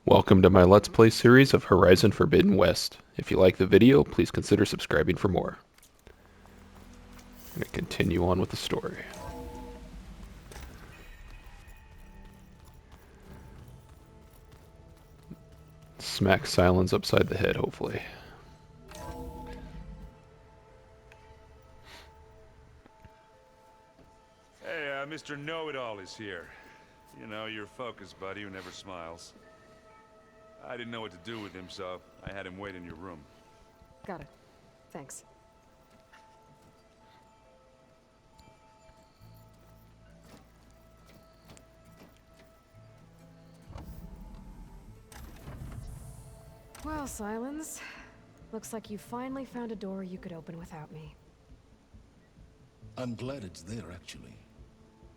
Welcome to my Let's Play series of Horizon Forbidden West. If you like the video, please consider subscribing for more. I'm going to continue on with the story. Smack Silence upside the head, hopefully. Hey, Mr. Know-It-All is here. You know, your focus buddy who never smiles. I didn't know what to do with him, so I had him wait in your room. Got it. Thanks. Well, Silence. Looks like you finally found a door you could open without me. I'm glad it's there, actually.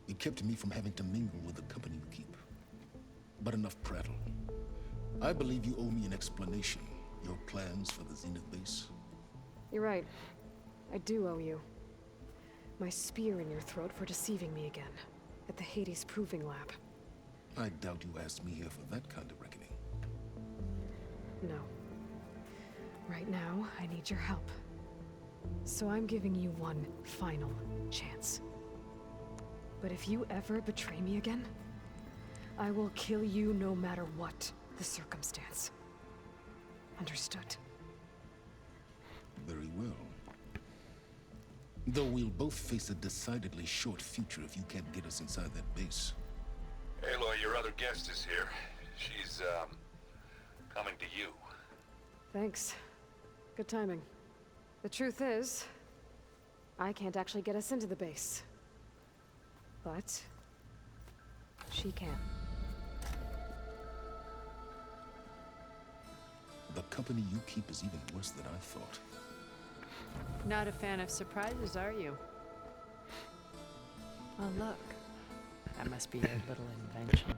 It kept me from having to mingle with the company you keep. But enough prattle. I believe you owe me an explanation. Your plans for the Zenith base? You're right. I do owe you. My spear in your throat for deceiving me again. At the Hades Proving Lab. I doubt you asked me here for that kind of reckoning. No. Right now, I need your help. So I'm giving you one final chance. But if you ever betray me again, I will kill you no matter what the circumstance. Understood? Very well. Though we'll both face a decidedly short future if you can't get us inside that base. Aloy, your other guest is here. She's, coming to you. Thanks. Good timing. The truth is, I can't actually get us into the base. But she can. The company you keep is even worse than I thought. Not a fan of surprises, are you? Oh, look. That must be your little invention.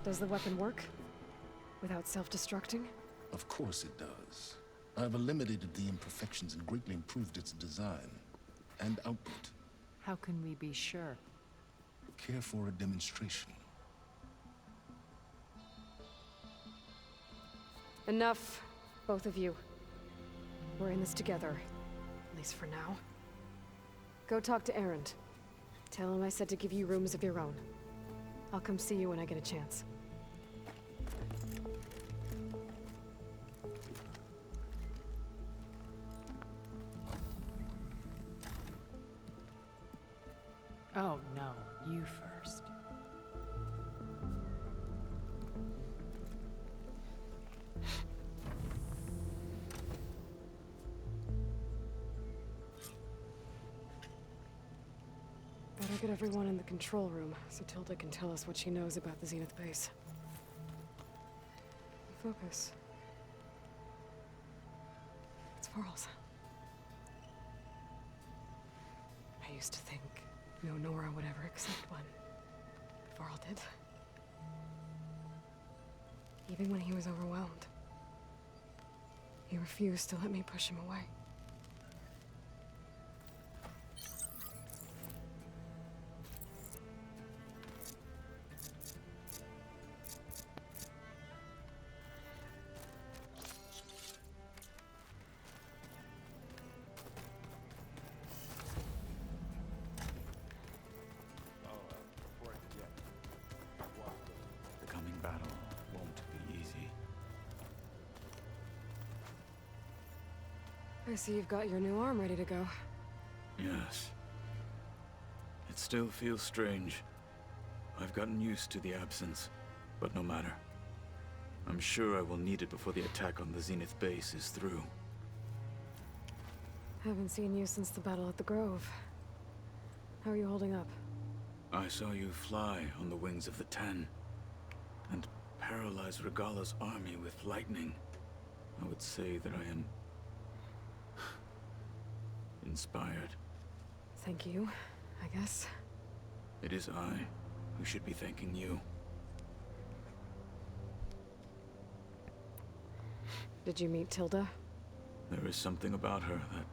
Does the weapon work? Without self-destructing? Of course it does. I've eliminated the imperfections and greatly improved its design and output. How can we be sure? Care for a demonstration? Enough, both of you. We're in this together, at least for now. Go talk to Erend. Tell him I said to give you rooms of your own. I'll come see you when I get a chance. Oh, no. You first. Better get everyone in the control room, so Tilda can tell us what she knows about the Zenith base. Focus. It's Varl's. I used to think no Nora would ever accept one. But Varl did. Even when he was overwhelmed. He refused to let me push him away. Before I forget, the coming battle won't be easy. I see you've got your new arm ready to go. Yes. It still feels strange. I've gotten used to the absence, but no matter. I'm sure I will need it before the attack on the Zenith base is through. Haven't seen you since the battle at the Grove. How are you holding up? I saw you fly on the wings of the Ten, and paralyze Regala's army with lightning. I would say that I am inspired. Thank you, I guess. It is I who should be thanking you. Did you meet Tilda? There is something about her that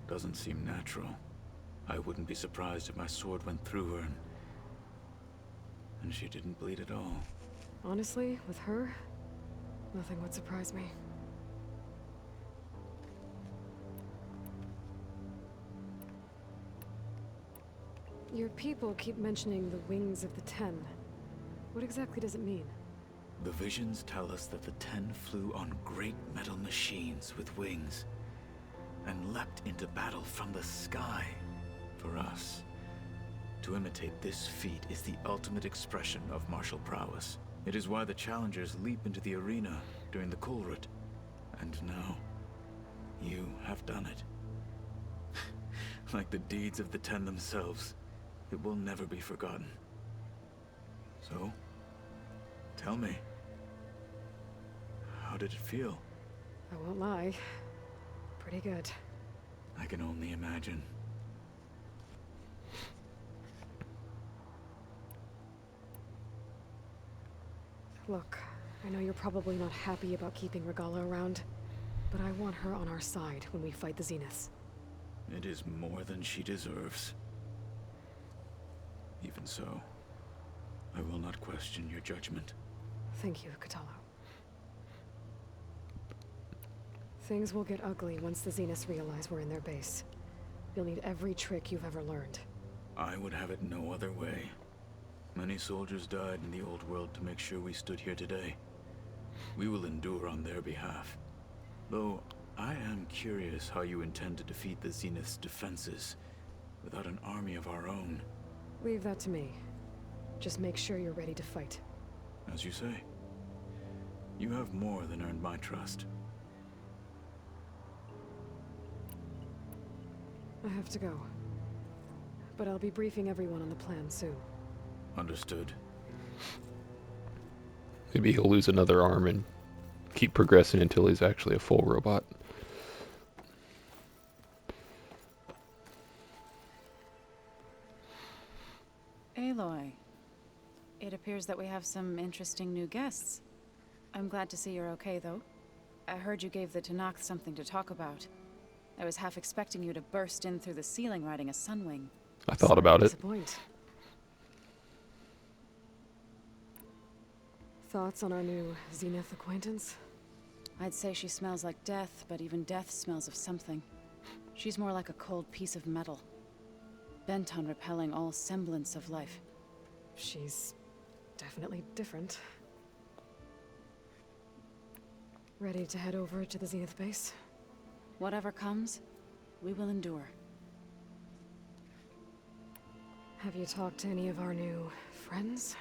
doesn't seem natural. I wouldn't be surprised if my sword went through her and And she didn't bleed at all. Honestly, with her, nothing would surprise me. Your people keep mentioning the wings of the Ten. What exactly does it mean? The visions tell us that the Ten flew on great metal machines with wings and leapt into battle from the sky. For us, to imitate this feat is the ultimate expression of martial prowess. It is why the challengers leap into the arena during the Kulrut. And now, you have done it. Like the deeds of the Ten themselves, it will never be forgotten. So, tell me, how did it feel? I won't lie. Pretty good. I can only imagine. Look, I know you're probably not happy about keeping Regala around, but I want her on our side when we fight the Zeniths. It is more than she deserves. Even so, I will not question your judgment. Thank you, Katalo. Things will get ugly once the Zeniths realize we're in their base. You'll need every trick you've ever learned. I would have it no other way. Many soldiers died in the old world to make sure we stood here today. We will endure on their behalf. Though, I am curious how you intend to defeat the Zenith's defenses without an army of our own. Leave that to me. Just make sure you're ready to fight. As you say, you have more than earned my trust. I have to go. But I'll be briefing everyone on the plan soon. Understood. Maybe he'll lose another arm and keep progressing until he's actually a full robot. Aloy, it appears that we have some interesting new guests. I'm glad to see you're okay, though. I heard you gave the Tanakh something to talk about. I was half expecting you to burst in through the ceiling riding a sunwing. I thought about it. Disappoint. Thoughts on our new Zenith acquaintance? I'd say she smells like death, but even death smells of something. She's more like a cold piece of metal, bent on repelling all semblance of life. She's definitely different. Ready to head over to the Zenith base? Whatever comes, we will endure. Have you talked to any of our new friends?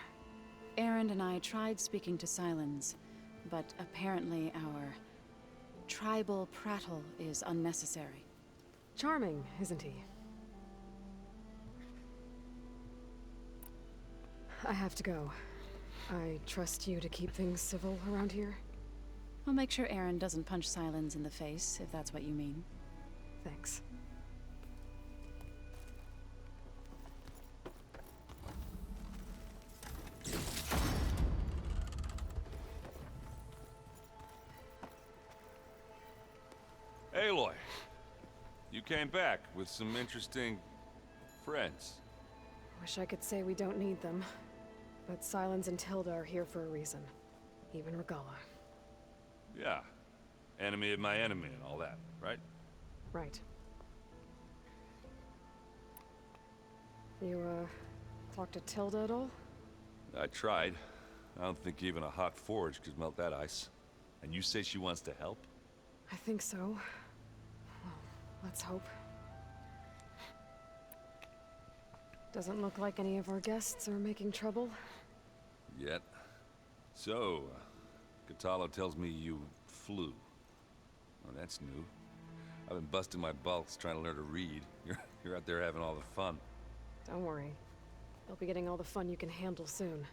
Aaron and I tried speaking to Silence, but apparently our tribal prattle is unnecessary. Charming, isn't he? I have to go. I trust you to keep things civil around here. I'll make sure Aaron doesn't punch Silence in the face, if that's what you mean. Thanks. Aloy, you came back with some interesting friends. Wish I could say we don't need them, but Silence and Tilda are here for a reason. Even Regala. Yeah, enemy of my enemy and all that, right? Right. You, talked to Tilda at all? I tried. I don't think even a hot forge could melt that ice. And you say she wants to help? I think so. Well, let's hope. Doesn't look like any of our guests are making trouble. Yet. So, Katalo tells me you flew. Oh, that's new. I've been busting my balls trying to learn to read. You're out there having all the fun. Don't worry. You'll be getting all the fun you can handle soon.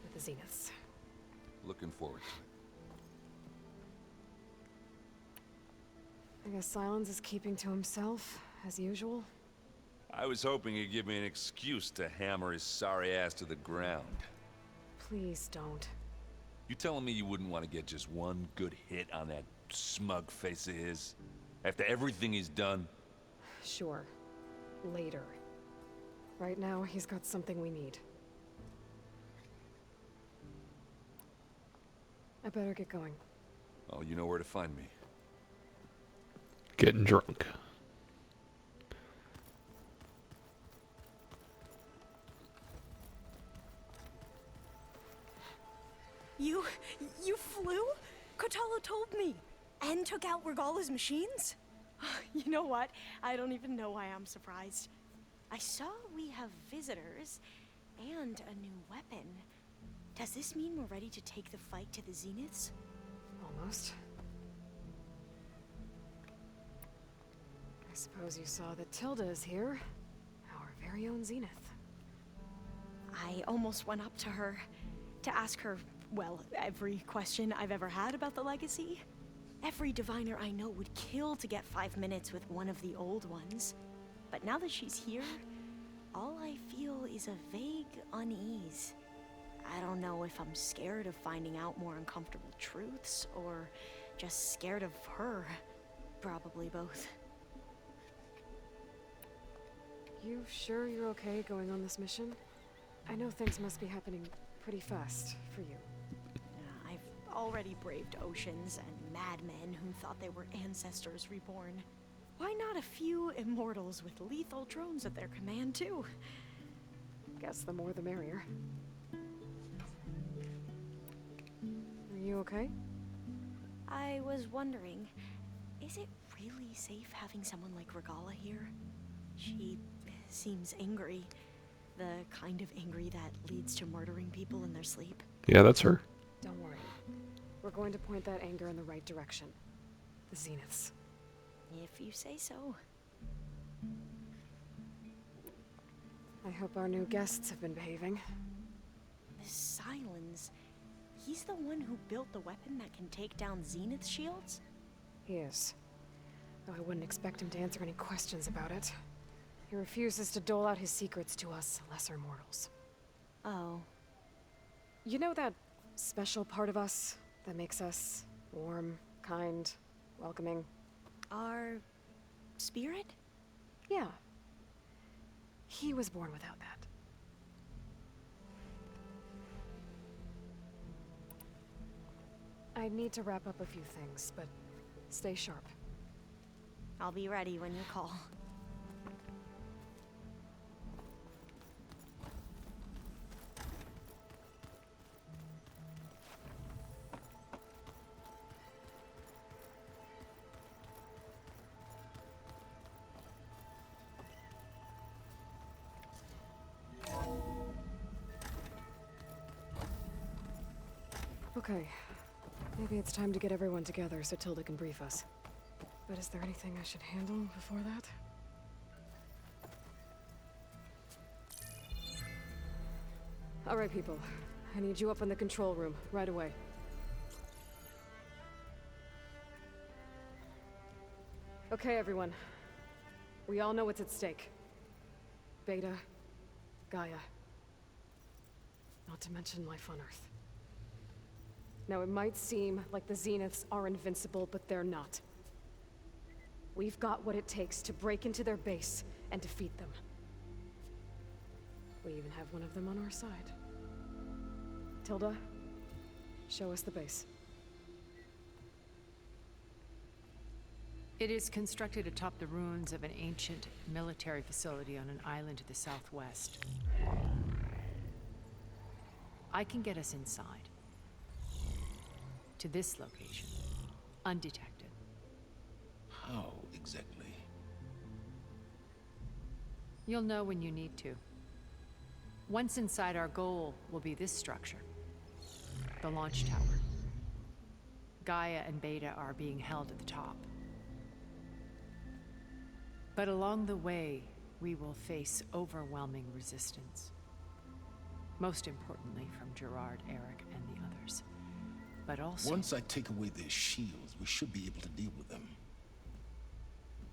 With the Zeniths. Looking forward to it. I guess Silence is keeping to himself, as usual. I was hoping he'd give me an excuse to hammer his sorry ass to the ground. Please don't. You telling me you wouldn't want to get just one good hit on that smug face of his? After everything he's done? Sure. Later. Right now, he's got something we need. I better get going. Oh, you know where to find me. Getting drunk. You flew? Kotalo told me. And took out Regala's machines? You know what? I don't even know why I'm surprised. I saw we have visitors and a new weapon. Does this mean we're ready to take the fight to the Zeniths? Almost. I suppose you saw that Tilda is here. Our very own Zenith. I almost went up to her to ask her, well, every question I've ever had about the legacy. Every diviner I know would kill to get 5 minutes with one of the old ones. But now that she's here, all I feel is a vague unease. I don't know if I'm scared of finding out more uncomfortable truths, or just scared of her. Probably both. You sure you're okay going on this mission? I know things must be happening pretty fast for you. I've already braved oceans and madmen who thought they were ancestors reborn. Why not a few immortals with lethal drones at their command, too? Guess the more the merrier. Are you okay? I was wondering, is it really safe having someone like Regala here? She seems angry. The kind of angry that leads to murdering people in their sleep. Yeah, that's her. Don't worry. We're going to point that anger in the right direction. The Zeniths. If you say so. I hope our new guests have been behaving. Miss Silence. He's the one who built the weapon that can take down Zenith shields? He is. Though I wouldn't expect him to answer any questions about it. He refuses to dole out his secrets to us lesser mortals. Oh. You know that special part of us that makes us warm, kind, welcoming? Our spirit? Yeah. He was born without that. I need to wrap up a few things, but stay sharp. I'll be ready when you call. Okay. Maybe it's time to get everyone together so Tilda can brief us. But is there anything I should handle before that? All right, people. I need you up in the control room, right away. Okay, everyone. We all know what's at stake. Beta, Gaia. Not to mention life on Earth. Now, it might seem like the Zeniths are invincible, but they're not. We've got what it takes to break into their base and defeat them. We even have one of them on our side. Tilda, show us the base. It is constructed atop the ruins of an ancient military facility on an island to the southwest. I can get us inside. To this location, undetected. How exactly? You'll know when you need to. Once inside, our goal will be this structure. The launch tower. Gaia and Beta are being held at the top. But along the way, we will face overwhelming resistance. Most importantly from Gerard, Eric, and the others. But also... Once I take away their shields, we should be able to deal with them.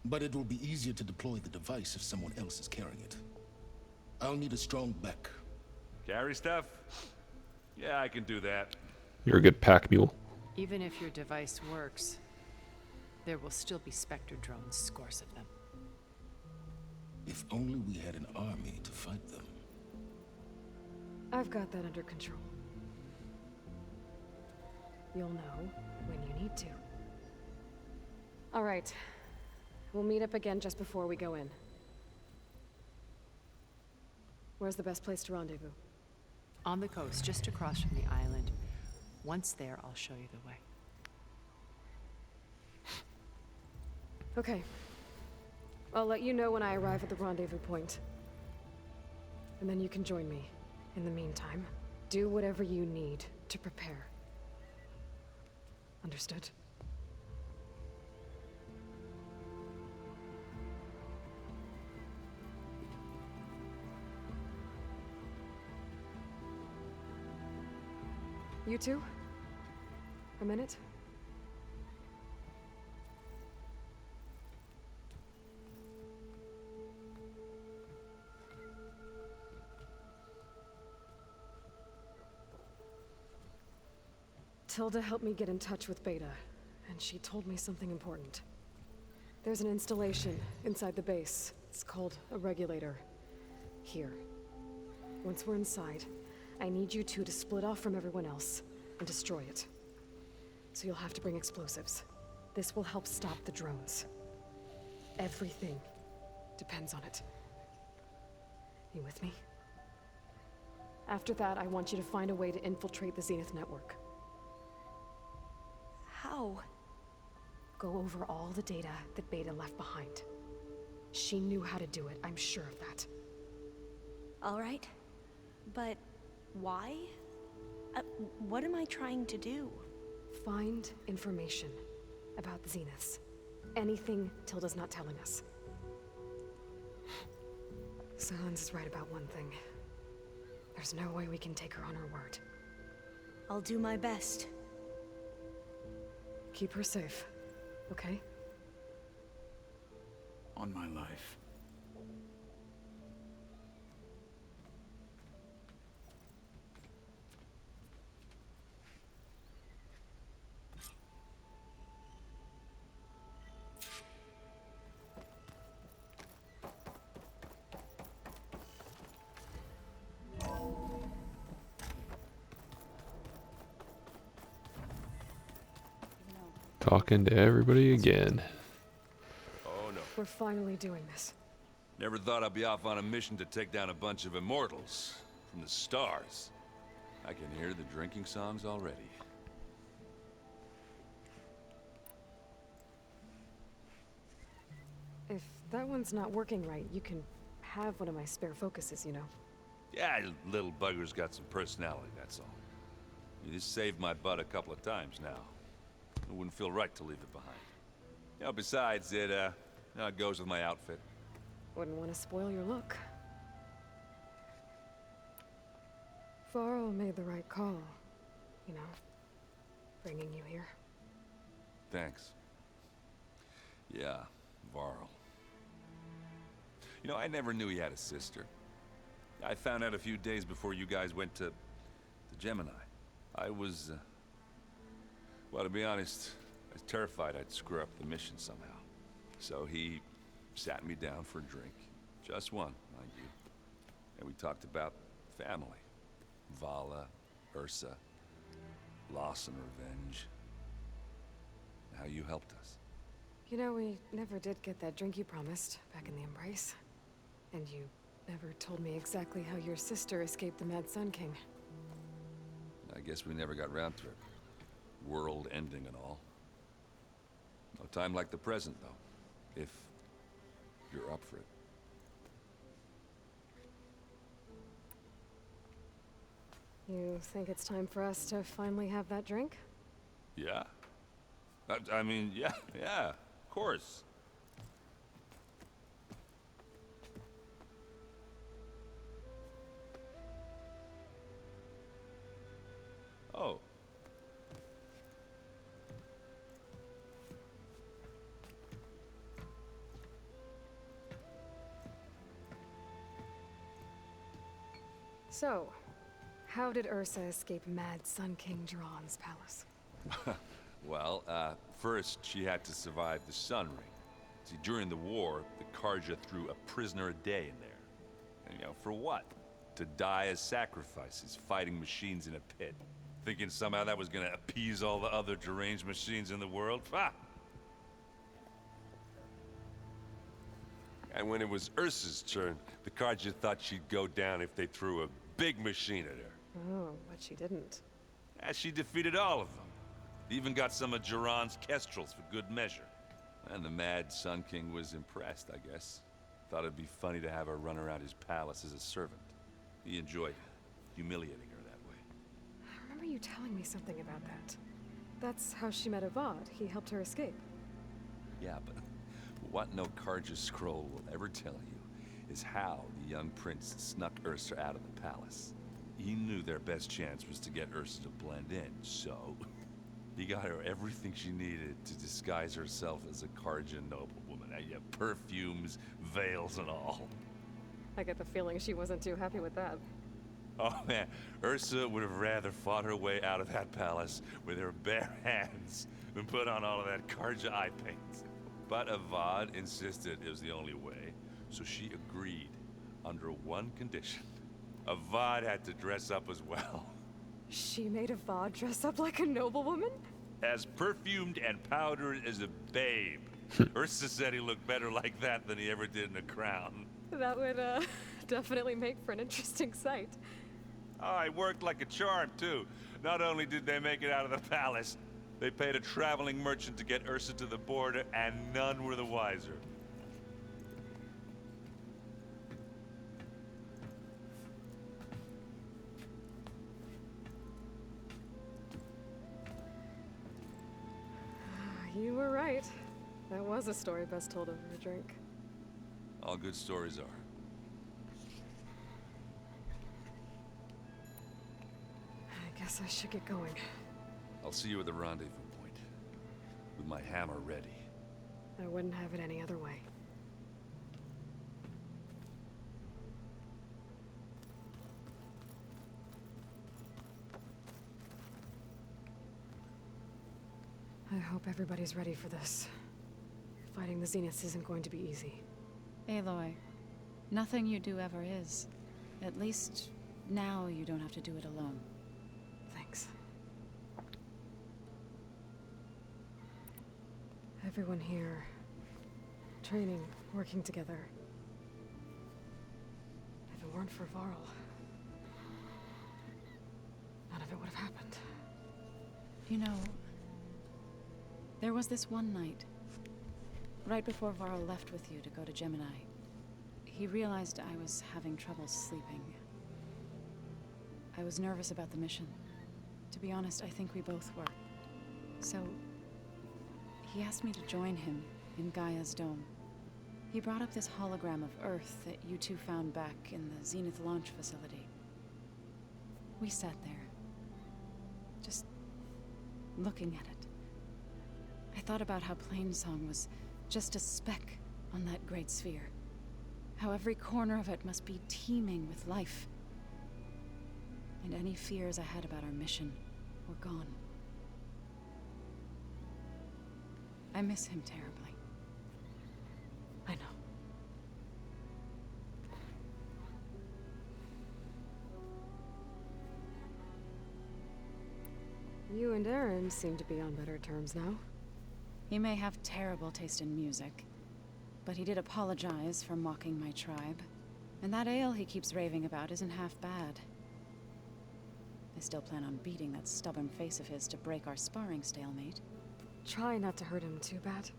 But it will be easier to deploy the device if someone else is carrying it. I'll need a strong back. Carry stuff? Yeah, I can do that. You're a good pack mule. Even if your device works, there will still be Spectre drones, scores of them. If only we had an army to fight them. I've got that under control. you'll know when you need to. All right. We'll meet up again just before we go in. Where's the best place to rendezvous? On the coast, just across from the island. Once there, I'll show you the way. Okay. I'll let you know when I arrive at the rendezvous point. And then you can join me. In the meantime, do whatever you need to prepare. Understood? You two? A minute? Tilda helped me get in touch with Beta, and she told me something important. There's an installation inside the base. It's called a regulator. Here. Once we're inside, I need you two to split off from everyone else and destroy it. So you'll have to bring explosives. This will help stop the drones. Everything depends on it. You with me? After that, I want you to find a way to infiltrate the Zenith network. How? Go over all the data that Beta left behind. She knew how to do it, I'm sure of that. All right. But why? What am I trying to do? Find information about the Zeniths. Anything Tilda's not telling us. Silence is right about one thing. There's no way we can take her on her word. I'll do my best. Keep her safe, okay? On my life. Talking to everybody again. Oh no. We're finally doing this. Never thought I'd be off on a mission to take down a bunch of immortals from the stars. I can hear the drinking songs already. If that one's not working right, you can have one of my spare focuses, you know. Yeah, little bugger's got some personality, that's all. You just saved my butt a couple of times now. It wouldn't feel right to leave it behind. You know, besides, it goes with my outfit. Wouldn't want to spoil your look. Varl made the right call, you know, bringing you here. Thanks. Yeah, Varl. You know, I never knew he had a sister. I found out a few days before you guys went to Gemini. I was, well, to be honest, I was terrified I'd screw up the mission somehow. So he sat me down for a drink. Just one, mind you. And we talked about family. Vala, Ursa, loss and revenge. How you helped us. You know, we never did get that drink you promised back in the Embrace. And you never told me exactly how your sister escaped the Mad Sun King. I guess we never got round to it. World ending and all. No time like the present, though. If you're up for it. You think it's time for us to finally have that drink? Yeah? I mean, yeah, of course. Oh. So, how did Ursa escape Mad Sun King Jiran's palace? Well, first she had to survive the Sun Ring. See, during the war, the Karja threw a prisoner a day in there. And, you know, for what? To die as sacrifices, fighting machines in a pit. Thinking somehow that was gonna appease all the other deranged machines in the world? Ha! And when it was Ursa's turn, the Carja thought she'd go down if they threw a big machine at her. Oh, but she didn't. And she defeated all of them. Even got some of Jiran's kestrels for good measure. And the mad Sun King was impressed, I guess. Thought it'd be funny to have her run around his palace as a servant. He enjoyed humiliating her that way. I remember you telling me something about that. That's how she met Avad. He helped her escape. Yeah, but what no Carja scroll will ever tell you is how the young prince snuck Ursa out of the palace. He knew their best chance was to get Ursa to blend in, so he got her everything she needed to disguise herself as a Carja noblewoman. Yeah, perfumes, veils, and all. I get the feeling she wasn't too happy with that. Oh man, Ursa would have rather fought her way out of that palace with her bare hands than put on all of that Carja eye paint. But Avad insisted it was the only way, so she agreed under one condition. Avad had to dress up as well. She made Avad dress up like a noblewoman? As perfumed and powdered as a babe. Ursa said he looked better like that than he ever did in a crown. That would, definitely make for an interesting sight. Oh, it worked like a charm, too. Not only did they make it out of the palace, they paid a traveling merchant to get Ursa to the border, and none were the wiser. You were right. That was a story best told over a drink. All good stories are. I guess I should get going. I'll see you at the rendezvous point, with my hammer ready. I wouldn't have it any other way. I hope everybody's ready for this. Fighting the Zeniths isn't going to be easy. Aloy, nothing you do ever is. At least, now you don't have to do it alone. Thanks. Everyone here, training, working together. If it weren't for Varl, none of it would have happened. You know, there was this one night, right before Varl left with you to go to Gemini. He realized I was having trouble sleeping. I was nervous about the mission. To be honest, I think we both were. So, he asked me to join him in Gaia's dome. He brought up this hologram of Earth that you two found back in the Zenith launch facility. We sat there, just looking at it. I thought about how Plainsong was just a speck on that great sphere. How every corner of it must be teeming with life. And any fears I had about our mission were gone. I miss him terribly. I know. You and Aaron seem to be on better terms now. He may have terrible taste in music, but he did apologize for mocking my tribe. And that ale he keeps raving about isn't half bad. I still plan on beating that stubborn face of his to break our sparring stalemate. Try not to hurt him too bad.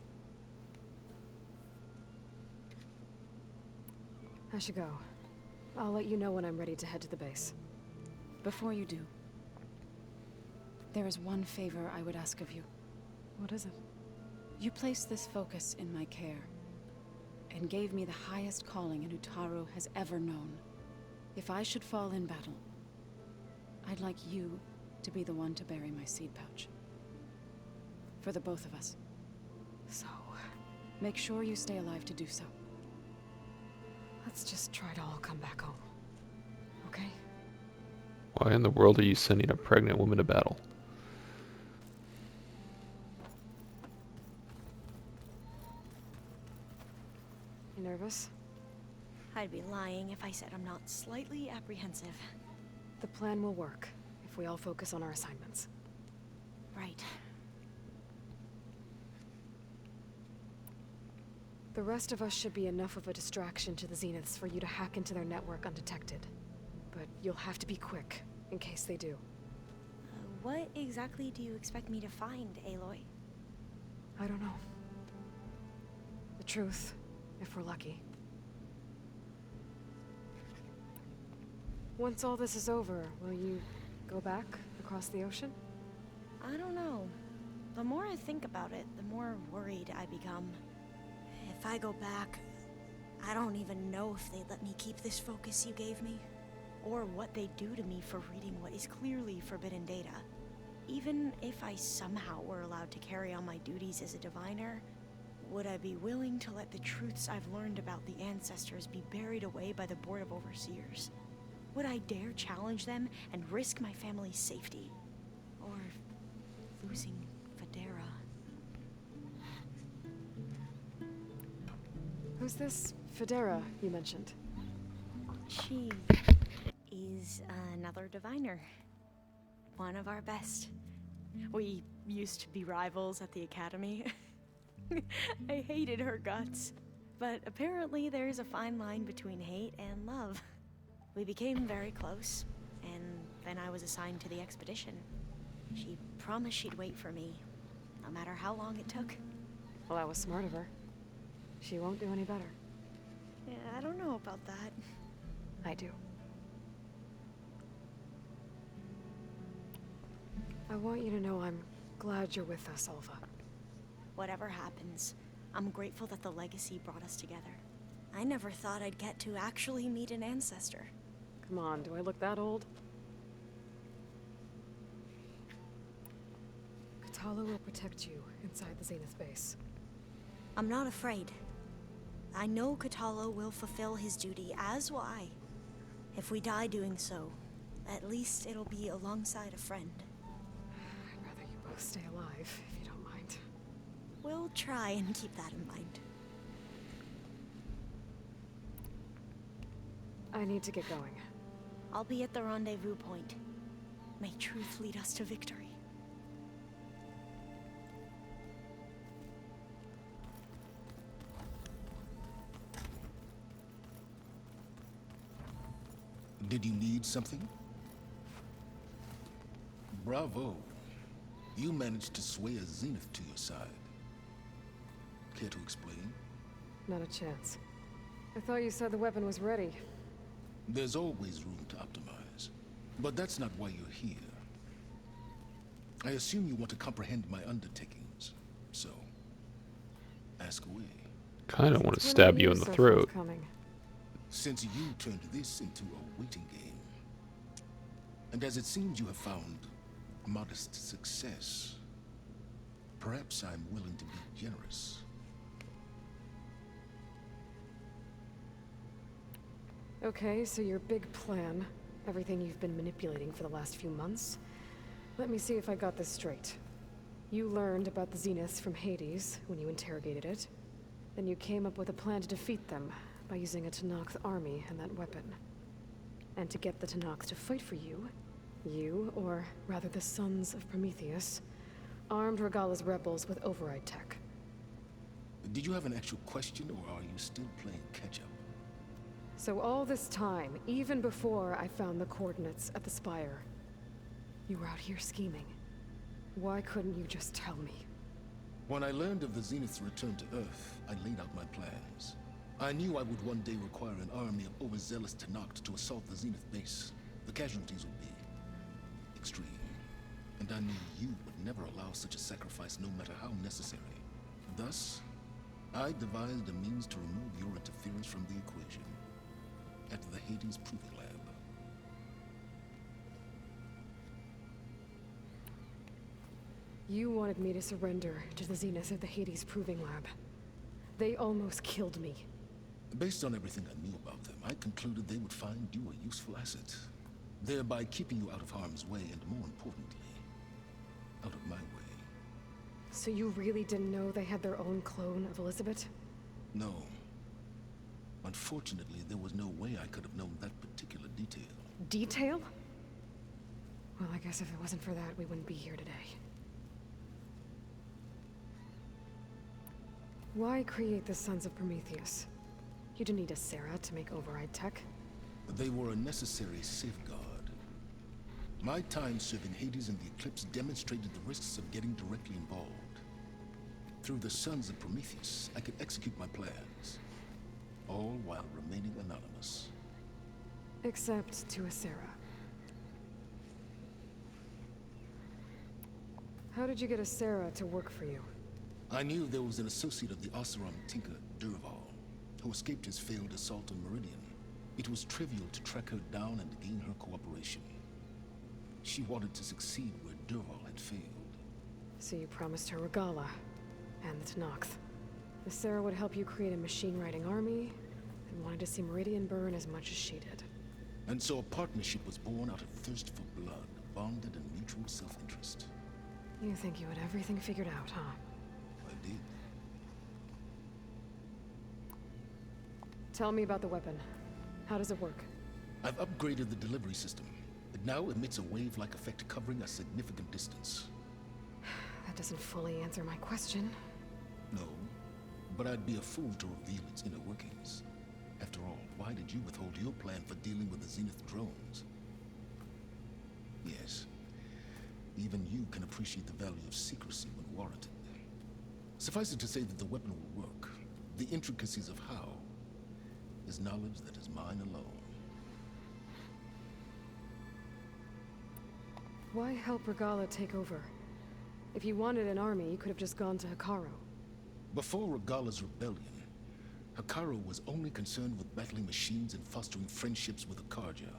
I should go. I'll let you know when I'm ready to head to the base. Before you do, there is one favor I would ask of you. What is it? You placed this focus in my care, and gave me the highest calling an Utaru has ever known. If I should fall in battle, I'd like you to be the one to bury my seed pouch. For the both of us. So, make sure you stay alive to do so. let's just try to all come back home. Okay? Why in the world are you sending a pregnant woman to battle? You nervous? I'd be lying if I said I'm not slightly apprehensive. The plan will work, if we all focus on our assignments. Right. The rest of us should be enough of a distraction to the Zeniths for you to hack into their network undetected. But you'll have to be quick, in case they do. What exactly do you expect me to find, Aloy? I don't know. The truth, if we're lucky. Once all this is over, will you go back across the ocean? I don't know. The more I think about it, the more worried I become. If I go back, I don't even know if they'd let me keep this focus you gave me, or what they'd do to me for reading what is clearly forbidden data. Even if I somehow were allowed to carry on my duties as a diviner, would I be willing to let the truths I've learned about the ancestors be buried away by the Board of Overseers? Would I dare challenge them and risk my family's safety? Or losing Federa? Who's this Federa you mentioned? She is another diviner. One of our best. We used to be rivals at the academy. I hated her guts. But apparently there's a fine line between hate and love. We became very close, and then I was assigned to the expedition. She promised she'd wait for me, no matter how long it took. Well, that was smart of her. She won't do any better. Yeah, I don't know about that. I do. I want you to know I'm glad you're with us, Alva. Whatever happens, I'm grateful that the legacy brought us together. I never thought I'd get to actually meet an ancestor. Come on, do I look that old? Katala will protect you inside the Zenith base. I'm not afraid. I know Katala will fulfill his duty, as will I. If we die doing so, at least it'll be alongside a friend. I'd rather you both stay alive, if you don't mind. We'll try and keep that in mind. I need to get going. I'll be at the rendezvous point. May truth lead us to victory. Did you need something? Bravo. You managed to sway a Zenith to your side. Care to explain? Not a chance. I thought you said the weapon was ready. There's always room to optimize. But that's not why you're here. I assume you want to comprehend my undertakings. So, ask away. Kind of want to stab you in the throat. Since you turned this into a waiting game, and as it seems you have found modest success, perhaps I'm willing to be generous. Okay, so your big plan, everything you've been manipulating for the last few months. Let me see if I got this straight. You learned about the Zeniths from Hades when you interrogated it. Then you came up with a plan to defeat them by using a Tenakth army and that weapon. And to get the Tenakth to fight for you, or rather the Sons of Prometheus, armed Regala's rebels with override tech. Did you have an actual question, or are you still playing catch-up? So all this time, even before I found the coordinates at the Spire, you were out here scheming. Why couldn't you just tell me? When I learned of the Zenith's return to Earth, I laid out my plans. I knew I would one day require an army of overzealous Tenakth to assault the Zenith base. The casualties would be extreme. And I knew you would never allow such a sacrifice, no matter how necessary. Thus, I devised a means to remove your interference from the equation. At the Hades Proving Lab. You wanted me to surrender to the Zenith at the Hades Proving Lab. They almost killed me. Based on everything I knew about them, I concluded they would find you a useful asset, thereby keeping you out of harm's way and, more importantly, out of my way. So you really didn't know they had their own clone of Elizabeth? No. Unfortunately, there was no way I could have known that particular detail. Detail? Well, I guess if it wasn't for that, we wouldn't be here today. Why create the Sons of Prometheus? You didn't need a Sarah to make override tech. They were a necessary safeguard. My time serving Hades and the Eclipse demonstrated the risks of getting directly involved. Through the Sons of Prometheus, I could execute my plans, all while remaining anonymous. Except to a Sarah. How did you get a Sarah to work for you? I knew there was an associate of the Oseram tinker, Durval, who escaped his failed assault on Meridian. It was trivial to track her down and gain her cooperation. She wanted to succeed where Durval had failed. So you promised her Regala, and the Tenakth. The Sarah would help you create a machine-riding army, and wanted to see Meridian burn as much as she did. And so a partnership was born out of thirst for blood, bonded in mutual self-interest. You think you had everything figured out, huh? I did. Tell me about the weapon. How does it work? I've upgraded the delivery system. It now emits a wave-like effect covering a significant distance. That doesn't fully answer my question. No, but I'd be a fool to reveal its inner workings. After all, why did you withhold your plan for dealing with the Zenith drones? Yes, even you can appreciate the value of secrecy when warranted. Suffice it to say that the weapon will work. The intricacies of how is knowledge that is mine alone. Why help Regala take over? If you wanted an army, you could have just gone to Hekarro. Before Regala's rebellion, Hekarro was only concerned with battling machines and fostering friendships with Akarja.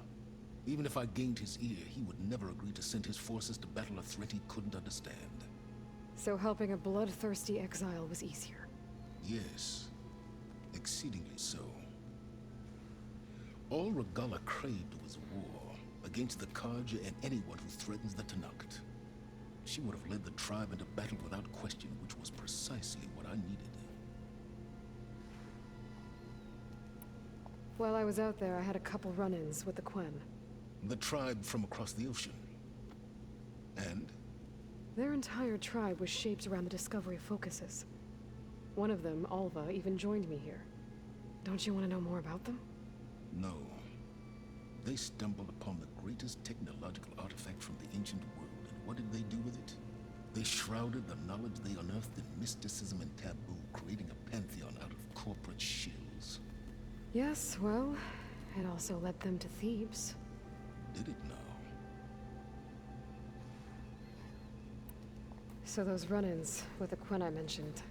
Even if I gained his ear, he would never agree to send his forces to battle a threat he couldn't understand. So helping a bloodthirsty exile was easier. Yes, exceedingly so. All Regala craved was war against the Karja and anyone who threatens the Tenakth. She would have led the tribe into battle without question, which was precisely what I needed. While I was out there, I had a couple run-ins with the Quen. The tribe from across the ocean. And? Their entire tribe was shaped around the discovery of focuses. One of them, Alva, even joined me here. Don't you want to know more about them? No. They stumbled upon the greatest technological artifact from the ancient world, and what did they do with it? They shrouded the knowledge they unearthed in mysticism and taboo, creating a pantheon out of corporate shills. Yes, well, it also led them to Thebes. Did it now? So those run-ins with the Quen I mentioned.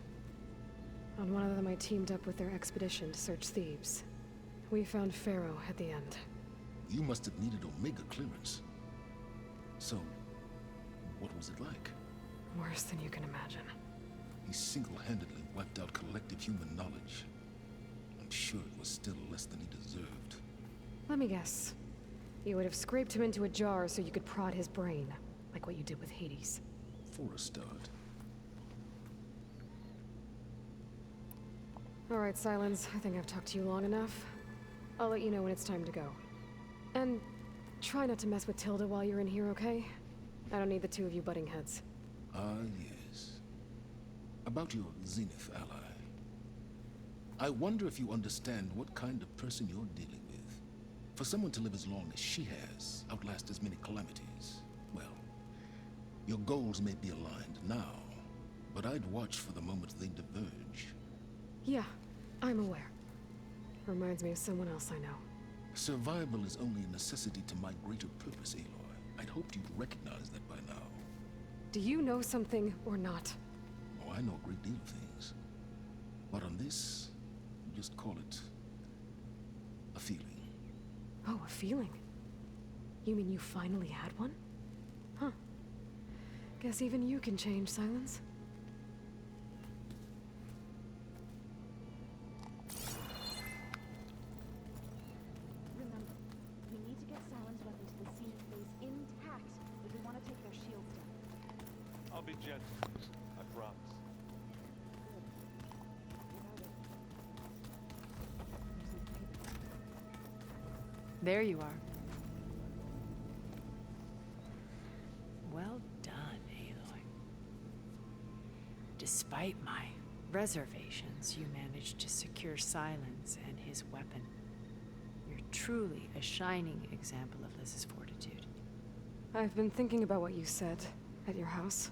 On one of them I teamed up with their expedition to search Thebes. We found Pharaoh at the end. You must have needed Omega clearance. So, what was it like? Worse than you can imagine. He single-handedly wiped out collective human knowledge. I'm sure it was still less than he deserved. Let me guess. You would have scraped him into a jar so you could prod his brain, like what you did with Hades. For a start. All right, Silence. I think I've talked to you long enough. I'll let you know when it's time to go. And try not to mess with Tilda while you're in here, okay? I don't need the two of you butting heads. Ah, yes. About your Zenith ally. I wonder if you understand what kind of person you're dealing with. For someone to live as long as she has, outlast as many calamities, well, your goals may be aligned now, but I'd watch for the moment they diverge. Yeah, I'm aware. Reminds me of someone else I know. Survival is only a necessity to my greater purpose, Aloy. I'd hoped you'd recognize that by now. Do you know something or not? Oh, I know a great deal of things. But on this, just call it a feeling. Oh, a feeling? You mean you finally had one? Huh. Guess even you can change, Silence. Remember, we need to get Silence weapons to the Zenith base intact if we want to take their shields down. I'll be gentle. I promise. There you are. Despite my reservations, you managed to secure Silence and his weapon. You're truly a shining example of Liz's fortitude. I've been thinking about what you said at your house.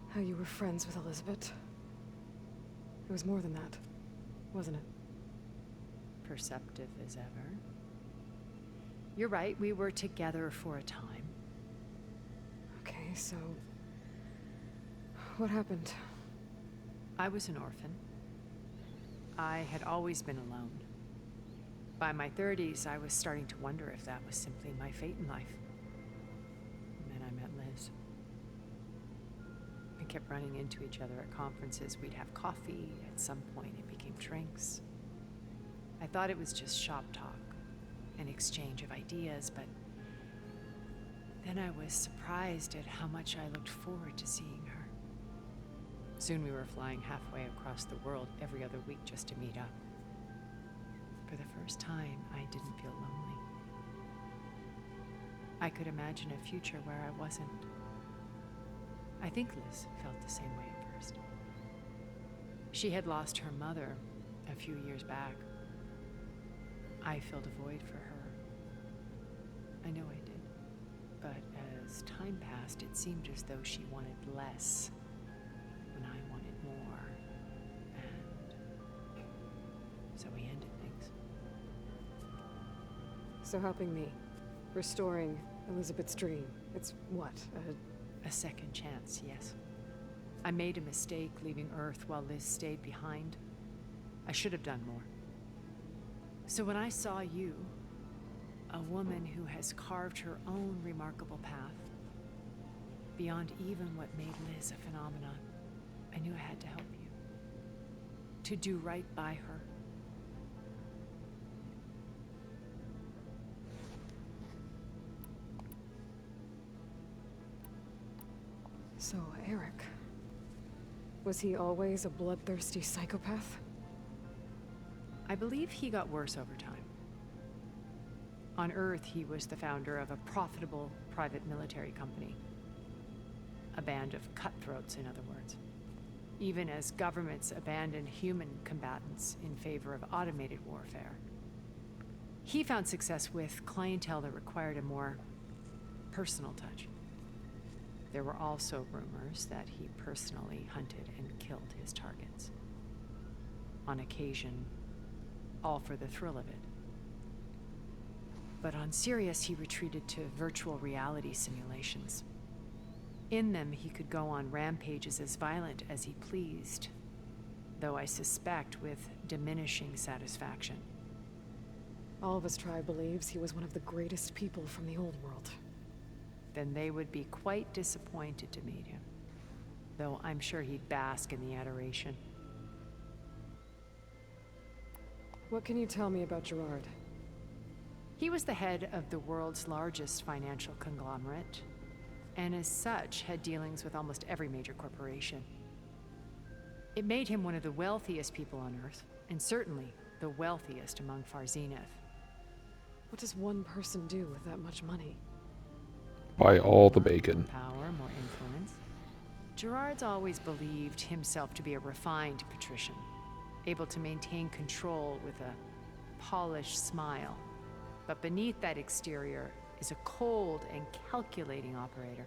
How you were friends with Elizabeth. It was more than that, wasn't it? Perceptive as ever. You're right, we were together for a time. Okay, so... what happened? I was an orphan. I had always been alone. By my 30s, I was starting to wonder if that was simply my fate in life. And then I met Liz. We kept running into each other at conferences. We'd have coffee. At some point, it became drinks. I thought it was just shop talk, an exchange of ideas, but then I was surprised at how much I looked forward to seeing her. Soon we were flying halfway across the world every other week just to meet up. For the first time, I didn't feel lonely. I could imagine a future where I wasn't. I think Liz felt the same way at first. She had lost her mother a few years back. I filled a void for her. I know I did. But as time passed, it seemed as though she wanted less when I wanted more. And so we ended things. So helping me. Restoring Elizabeth's dream. It's what? A second chance, yes. I made a mistake leaving Earth while Liz stayed behind. I should have done more. So when I saw you, a woman who has carved her own remarkable path, beyond even what made Liz a phenomenon, I knew I had to help you. To do right by her. So, Eric. Was he always a bloodthirsty psychopath? I believe he got worse over time. On Earth, he was the founder of a profitable private military company. A band of cutthroats, in other words. Even as governments abandoned human combatants in favor of automated warfare. He found success with clientele that required a more personal touch. There were also rumors that he personally hunted and killed his targets. On occasion, all for the thrill of it. But on Sirius, he retreated to virtual reality simulations. In them, he could go on rampages as violent as he pleased, though I suspect with diminishing satisfaction. All of his tribe believes he was one of the greatest people from the old world. Then they would be quite disappointed to meet him, though I'm sure he'd bask in the adoration. What can you tell me about Gerard? He was the head of the world's largest financial conglomerate, and as such had dealings with almost every major corporation. It made him one of the wealthiest people on Earth, and certainly the wealthiest among Far Zenith. What does one person do with that much money? Buy all the bacon. More power, more influence. Gerard's always believed himself to be a refined patrician, able to maintain control with a polished smile. But beneath that exterior is a cold and calculating operator.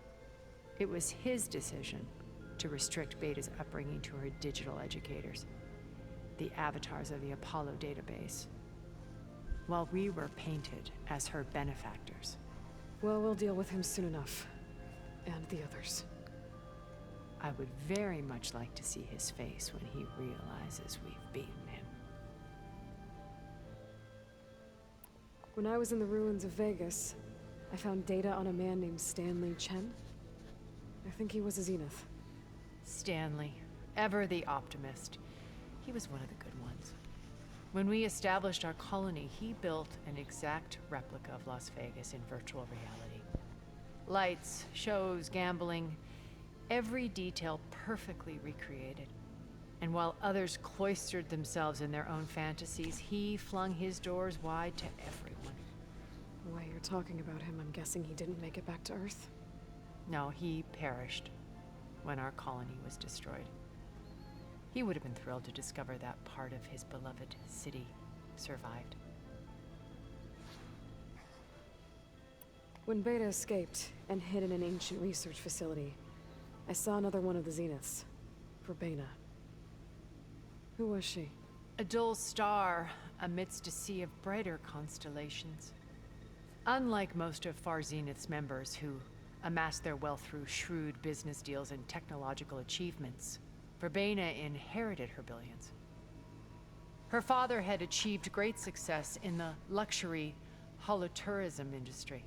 It was his decision to restrict Beta's upbringing to her digital educators, the avatars of the Apollo database, while we were painted as her benefactors. Well, we'll deal with him soon enough. And the others. I would very much like to see his face when he realizes we've beaten him. When I was in the ruins of Vegas, I found data on a man named Stanley Chen. I think he was a Zenith. Stanley, ever the optimist. He was one of the good ones. When we established our colony, he built an exact replica of Las Vegas in virtual reality. Lights, shows, gambling, every detail perfectly recreated. And while others cloistered themselves in their own fantasies, he flung his doors wide to everyone. The way you're talking about him, I'm guessing he didn't make it back to Earth? No, he perished. when our colony was destroyed. He would have been thrilled to discover that part of his beloved city survived. When Beta escaped and hid in an ancient research facility, I saw another one of the Zeniths. Verbena. Who was she? A dull star amidst a sea of brighter constellations. Unlike most of Far Zenith's members who amassed their wealth through shrewd business deals and technological achievements, Verbena inherited her billions. Her father had achieved great success in the luxury holotourism industry.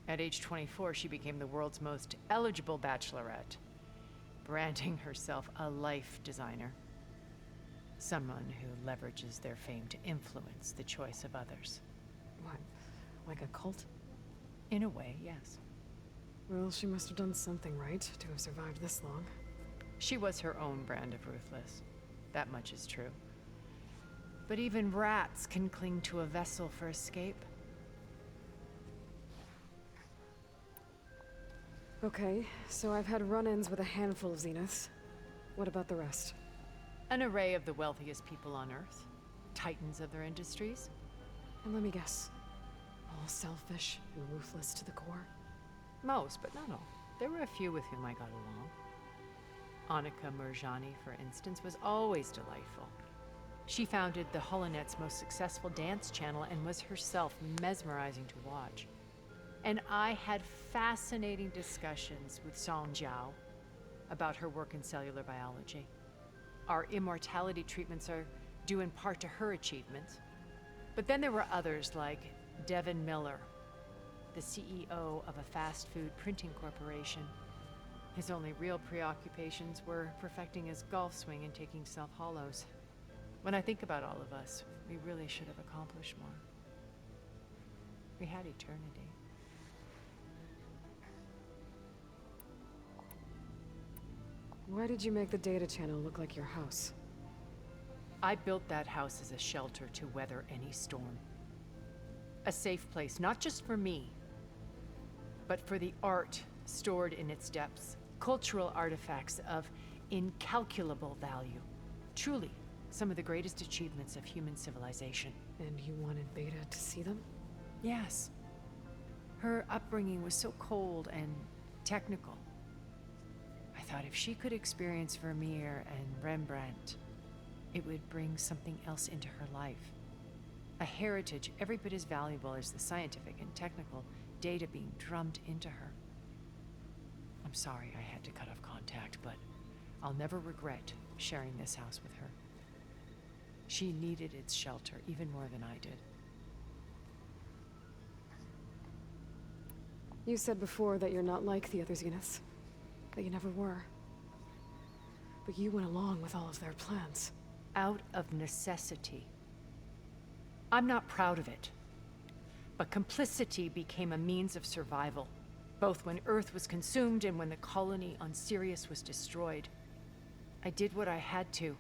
At age 24, she became the world's most eligible bachelorette, branding herself a life designer. Someone who leverages their fame to influence the choice of others. What? Like a cult? In a way, yes. Well, she must have done something right to have survived this long. She was her own brand of ruthless. That much is true. But even rats can cling to a vessel for escape. Okay, so I've had run-ins with a handful of Zeniths. What about the rest? An array of the wealthiest people on Earth. Titans of their industries. And let me guess. All selfish and ruthless to the core? Most, but not all. There were a few with whom I got along. Annika Murjani, for instance, was always delightful. She founded the Holonet's most successful dance channel and was herself mesmerizing to watch. And I had fascinating discussions with Song Jiao about her work in cellular biology. Our immortality treatments are due in part to her achievements. But then there were others like Devin Miller, the CEO of a fast food printing corporation. His only real preoccupations were perfecting his golf swing and taking self-hollows. When I think about all of us, we really should have accomplished more. We had eternity. Why did you make the data channel look like your house? I built that house as a shelter to weather any storm. A safe place, not just for me, but for the art stored in its depths, cultural artifacts of incalculable value. Truly, some of the greatest achievements of human civilization. And you wanted Beta to see them? Yes. Her upbringing was so cold and technical. I thought if she could experience Vermeer and Rembrandt, it would bring something else into her life. A heritage every bit as valuable as the scientific and technical data being drummed into her. I'm sorry I had to cut off contact, but I'll never regret sharing this house with her. She needed its shelter even more than I did. You said before that you're not like the other Zeniths. That you never were. But you went along with all of their plans. Out of necessity. I'm not proud of it. But complicity became a means of survival, both when Earth was consumed and when the colony on Sirius was destroyed. I did what I had to.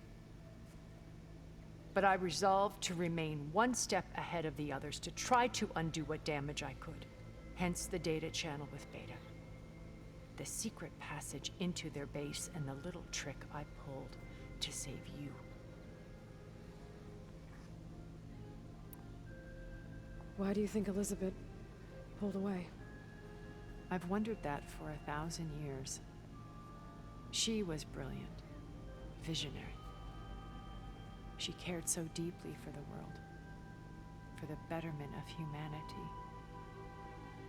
But I resolved to remain one step ahead of the others, to try to undo what damage I could. Hence the data channel with Beta. The secret passage into their base and the little trick I pulled to save you. Why do you think Elizabeth pulled away? I've wondered that for 1,000 years. She was brilliant, visionary. She cared so deeply for the world, for the betterment of humanity.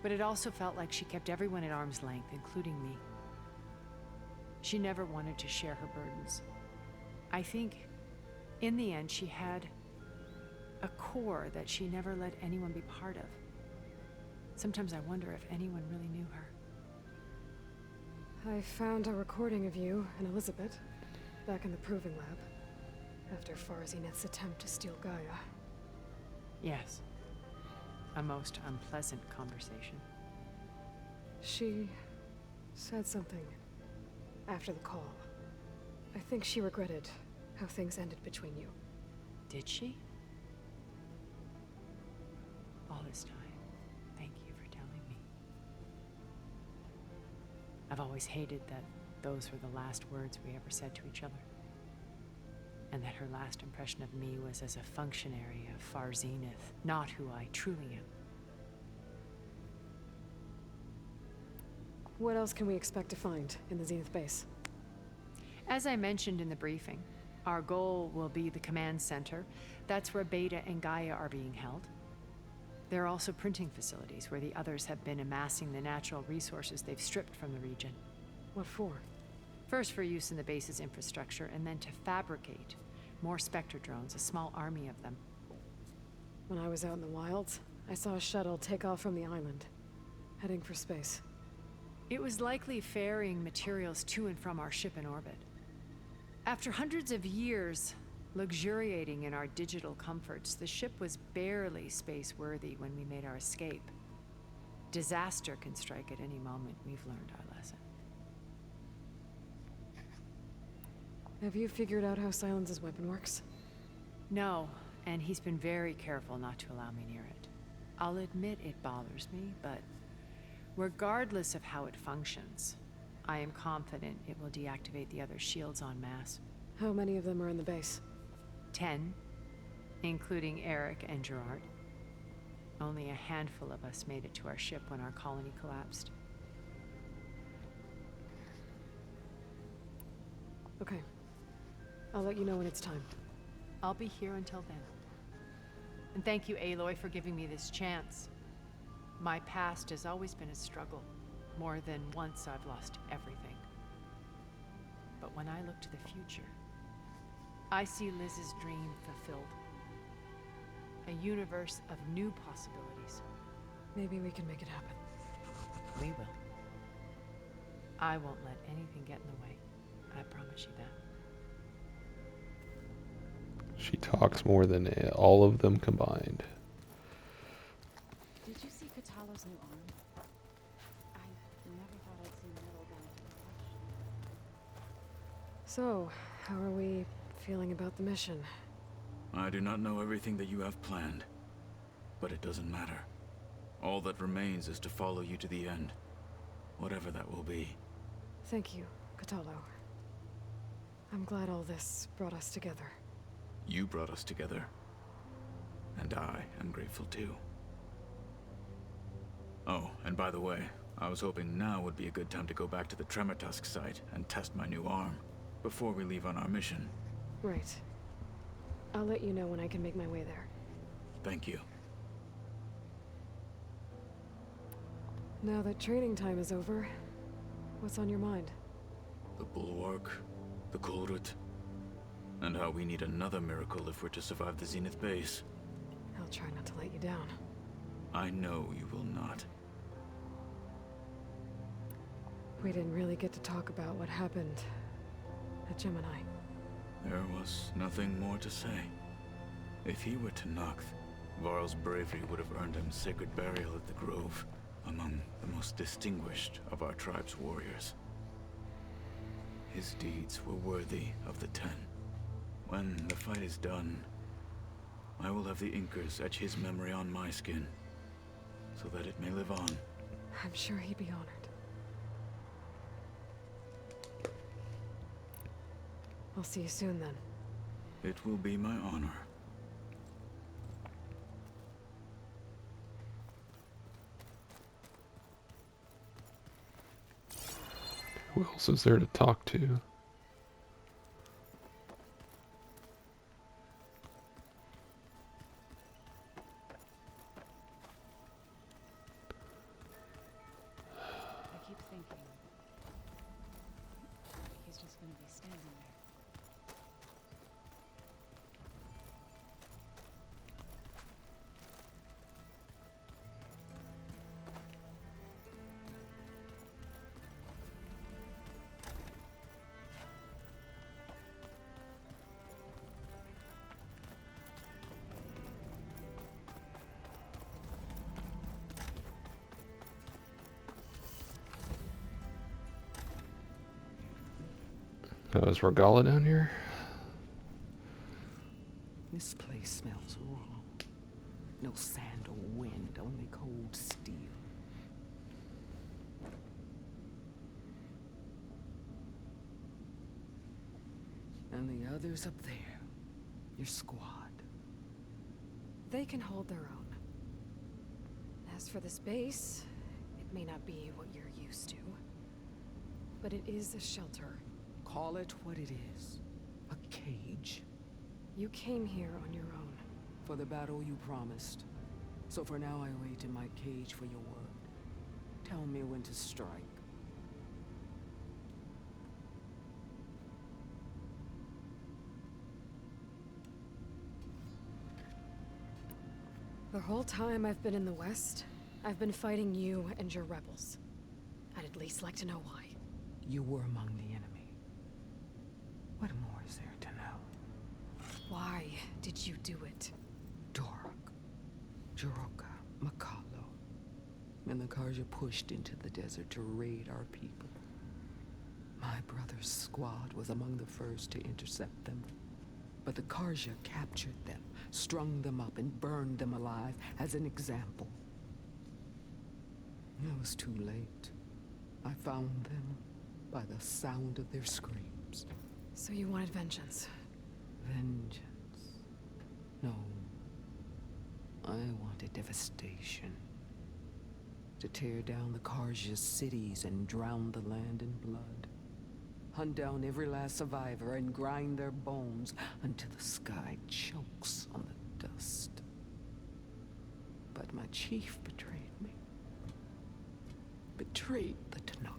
But it also felt like she kept everyone at arm's length, including me. She never wanted to share her burdens. I think, in the end, she had a core that she never let anyone be part of. Sometimes I wonder if anyone really knew her. I found a recording of you and Elizabeth back in the Proving Lab after Far Zenith's attempt to steal Gaia. Yes. A most unpleasant conversation. She said something after the call. I think she regretted how things ended between you. Did she? All this time, thank you for telling me. I've always hated that those were the last words we ever said to each other. And that her last impression of me was as a functionary of Far Zenith, not who I truly am. What else can we expect to find in the Zenith base? As I mentioned in the briefing, our goal will be the command center. That's where Beta and Gaia are being held. There are also printing facilities where the others have been amassing the natural resources they've stripped from the region. What for? First for use in the base's infrastructure, and then to fabricate more Spectre drones, a small army of them. When I was out in the wilds, I saw a shuttle take off from the island, heading for space. It was likely ferrying materials to and from our ship in orbit. After hundreds of years luxuriating in our digital comforts, the ship was barely space-worthy when we made our escape. Disaster can strike at any moment. We've learned our lesson. Have you figured out how Silence's weapon works? No, and he's been very careful not to allow me near it. I'll admit it bothers me, but regardless of how it functions, I am confident it will deactivate the other shields en masse. How many of them are in the base? 10, including Eric and Gerard. Only a handful of us made it to our ship when our colony collapsed. Okay. I'll let you know when it's time. I'll be here until then. And thank you, Aloy, for giving me this chance. My past has always been a struggle. More than once I've lost everything. But when I look to the future, I see Liz's dream fulfilled. A universe of new possibilities. Maybe we can make it happen. We will. I won't let anything get in the way. I promise you that. She talks more than all of them combined. Did you see Katalo's new arm? I never thought I'd see metal down to the flesh. So, how are we feeling about the mission? I do not know everything that you have planned, but it doesn't matter. All that remains is to follow you to the end, whatever that will be. Thank you, Katalo. I'm glad all this brought us together. You brought us together, and I am grateful too. Oh, and by the way, I was hoping now would be a good time to go back to the Tremortusk site and test my new arm, before we leave on our mission. Right. I'll let you know when I can make my way there. Thank you. Now that training time is over, what's on your mind? The Bulwark, the Kulrut, and how we need another miracle if we're to survive the Zenith base. I'll try not to let you down. I know you will not. We didn't really get to talk about what happened at Gemini. There was nothing more to say. If he were to Noct, Varl's bravery would have earned him sacred burial at the Grove, among the most distinguished of our tribe's warriors. His deeds were worthy of the 10. When the fight is done, I will have the Inkers etch his memory on my skin, so that it may live on. I'm sure he'd be honored. I'll see you soon then. It will be my honor. Who else is there to talk to? I keep thinking he's just gonna be standing there. Oh, is Regala down here? This place smells wrong. No sand or wind, only cold steel. And the others up there. Your squad. They can hold their own. As for this base, it may not be what you're used to, but it is a shelter. Call it what it is. A cage. You came here on your own. For the battle you promised. So for now I wait in my cage for your word. Tell me when to strike. The whole time I've been in the West, I've been fighting you and your rebels. I'd at least like to know why. You were among the enemy. What more is there to know? Why did you do it? Dork, Jiroka, Makalo, and the Karja pushed into the desert to raid our people. My brother's squad was among the first to intercept them. But the Karja captured them, strung them up, and burned them alive as an example. It was too late. I found them by the sound of their screams. So you wanted vengeance? Vengeance? No. I wanted devastation. To tear down the Karja's cities and drown the land in blood. Hunt down every last survivor and grind their bones until the sky chokes on the dust. But my chief betrayed me. Betrayed the Tanakh.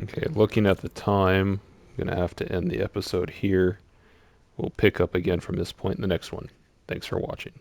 Okay, looking at the time, I'm gonna have to end the episode here. We'll pick up again from this point in the next one. Thanks for watching.